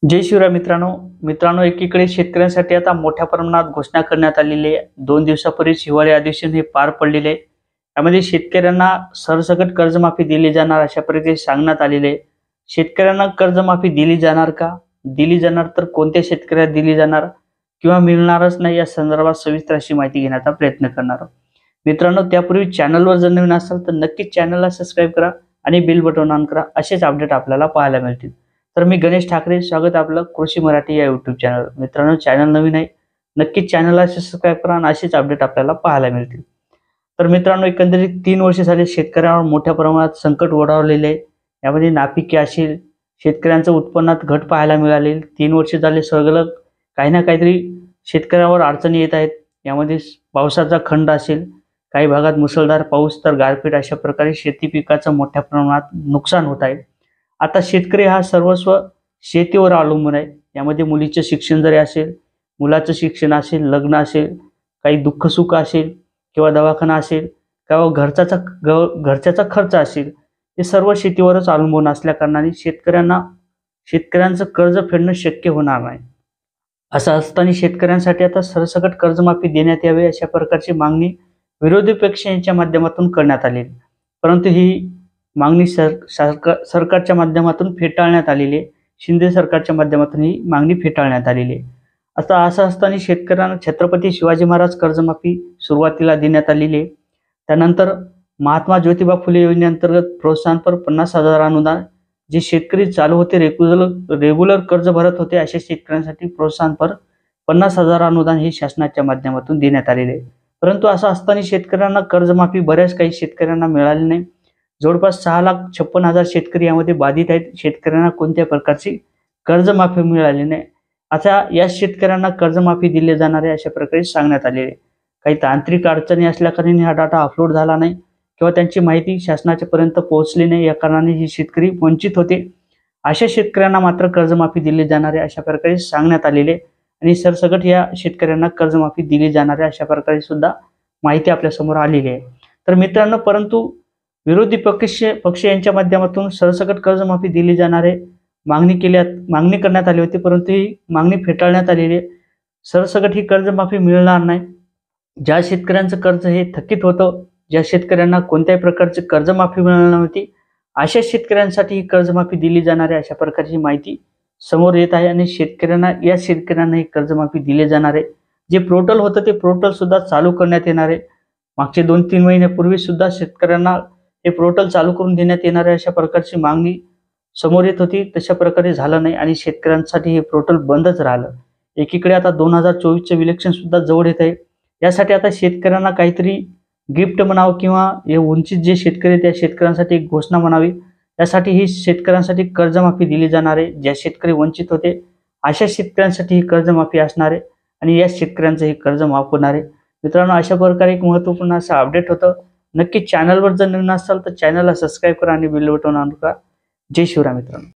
जय शिवराय मित्रांनो एकीकडे शेतकऱ्यांसाठी आता मोठ्या प्रमाणात घोषणा करण्यात आलेली आहे। 2 दिवसापूर्वी हिवाळी अधिवेशन हे पार पडलेले आहे। यामध्ये शेतकऱ्यांना सरसकट कर्जमाफी दिली जाणार अशा प्रकारे सांगण्यात आलेले आहे। शेतकऱ्यांना कर्जमाफी दिली जाणार का, दिली जाणार तर कोणत्या शेतकऱ्यांना दिली जाणार किंवा मिळणारच नाही या संदर्भात सविस्तर अशी माहिती घेण्याचा प्रयत्न करणार आहोत। मित्रांनो, त्यापूर्वी चॅनलवर जर नवीन असाल तर नक्कीच चॅनलला सबस्क्राइब करा आणि बेल बटन ऑन करा, असेच अपडेट आपल्याला पाहायला मिळतील। तर मी गणेश ठाकरे, स्वागत आपलं कृषी मराठी या यूट्यूब चॅनल। मित्रांनो, चॅनल नवीन आहे, नक्कीच चॅनलला सबस्क्राइब करा आणि असेच अपडेट आपल्याला पाहायला मिळतील। तर मित्रांनो, एकंदरीत 3 वर्ष झाले शेतकऱ्यांवर मोठ्या प्रमाणात संकट ओढावलेले आहे। यामध्ये नापिकी असेल, शेतकऱ्यांच्या उत्पन्नात घट पाहायला मिळाली। 3 वर्ष झाले सलग काही ना काहीतरी शेतकऱ्यांवर अडचणी येत आहेत। यामध्ये पावसाचा खंड असेल, काही भागात मुसळधार पाऊस तर गारपीट, अशा प्रकारे शेती पिकाचं मोठ्या प्रमाणात नुकसान होत आहे। आता शेतकरी हा सर्वस्व शेतीवर अवलंबून आहे। यामध्ये मुलीचे शिक्षण जरी असेल, मुलाचं शिक्षण असेल, लग्न असेल, काही दुःख सुख असेल किंवा दवाखाना असेल किंवा घरच्याचा खर्च असेल, हे सर्व शेतीवरच अवलंबून असल्या कारणाने शेतकऱ्यांचं कर्ज फेडणं शक्य होणार नाही। असं असताना शेतकऱ्यांसाठी आता सरसकट कर्जमाफी देण्यात यावी अशा प्रकारची मागणी विरोधी पक्ष यांच्या माध्यमातून करण्यात आली, परंतु ही मागणी सरकारच्या माध्यमातून फेटाळण्यात आलेली आहे। शिंदे सरकारच्या माध्यमातून ही मागणी फेटाळण्यात आलेली आहे। आता असं असताना शेतकऱ्यांना छत्रपती शिवाजी महाराज कर्जमाफी सुरुवातीला देण्यात आलेली आहे। त्यानंतर महात्मा ज्योतिबा फुले योजनेअंतर्गत प्रोत्साहनपर 50,000 अनुदान, जे शेतकरी चालू होते रेग्युलर कर्ज भरत होते अशा शेतकऱ्यांसाठी प्रोत्साहनपर 50,000 अनुदान हे शासनाच्या माध्यमातून देण्यात आलेले आहे। परंतु असं असताना शेतकऱ्यांना कर्जमाफी बऱ्याच काही शेतकऱ्यांना मिळाली नाही। जवळपास 6,56,000 शेतकरी यामध्ये बाधित आहेत। शेतकऱ्यांना कोणत्या प्रकारची कर्जमाफी मिळाली नाही। आता या शेतकऱ्यांना कर्जमाफी दिली जाणार आहे अशा प्रकारे सांगण्यात आलेले आहे। काही तांत्रिक अडचणी असल्याकारणाने हा डाटा अपलोड झाला नाही किंवा त्यांची माहिती शासनाच्या पर्यंत पोहोचली नाही, या कारणाने हे शेतकरी वंचित होते। अशा शेतकऱ्यांना मात्र कर्जमाफी दिली जाणार आहे अशा प्रकारे सांगण्यात आलेले आणि सरसकट या शेतकऱ्यांना कर्जमाफी दिली जाणार आहे अशा प्रकारे सुद्धा माहिती आपल्या समोर आलेली आहे। तर मित्रांनो, परंतु विरोधी पक्ष यांच्या माध्यमातून सरसकट कर्जमाफी दिली जाणार आहे मागणी करण्यात आली होती, परंतु ही मागणी फेटाळण्यात आलेली आहे। सरसकट ही कर्जमाफी मिळणार नाही। ज्या शेतकऱ्यांचं कर्ज हे थकीत होतं, ज्या शेतकऱ्यांना कोणत्याही प्रकारची कर्जमाफी मिळणार नव्हती, अशा शेतकऱ्यांसाठी ही कर्जमाफी दिली जाणार आहे अशा प्रकारची माहिती समोर येत आहे आणि या शेतकऱ्यांना ही कर्जमाफी दिली जाणार आहे। जे पोर्टल होतं ते पोर्टल सुद्धा चालू करण्यात येणार आहे। मागचे 2-3 महिन्यापूर्वी सुद्धा शेतकऱ्यांना हे पोर्टल चालू करून देण्यात येणार आहे अशा प्रकारची मागणी समोर येत होती। तशा प्रकारे झालं नाही आणि शेतकऱ्यांसाठी हे पोर्टल बंदच राहिलं। एकीकडे आता 2024चे इलेक्शन सुद्धा जवळ येत आहे। यासाठी आता शेतकऱ्यांना काहीतरी गिफ्ट म्हणावं किंवा हे वंचित जे शेतकरी त्या शेतकऱ्यांसाठी एक घोषणा म्हणावी, यासाठी ही शेतकऱ्यांसाठी कर्जमाफी दिली जाणार आहे। ज्या शेतकरी वंचित होते अशा शेतकऱ्यांसाठी ही कर्जमाफी असणार आहे आणि या शेतकऱ्यांचं हे कर्ज माफ होणार आहे। मित्रांनो, अशा प्रकारे एक महत्त्वपूर्ण असं अपडेट होतं। नक्की चॅनलवर जर नवीन असाल तर चॅनलला सबस्क्राइब करा आणि बेल बटन ऑन करा। जय शिवराय मित्रांनो।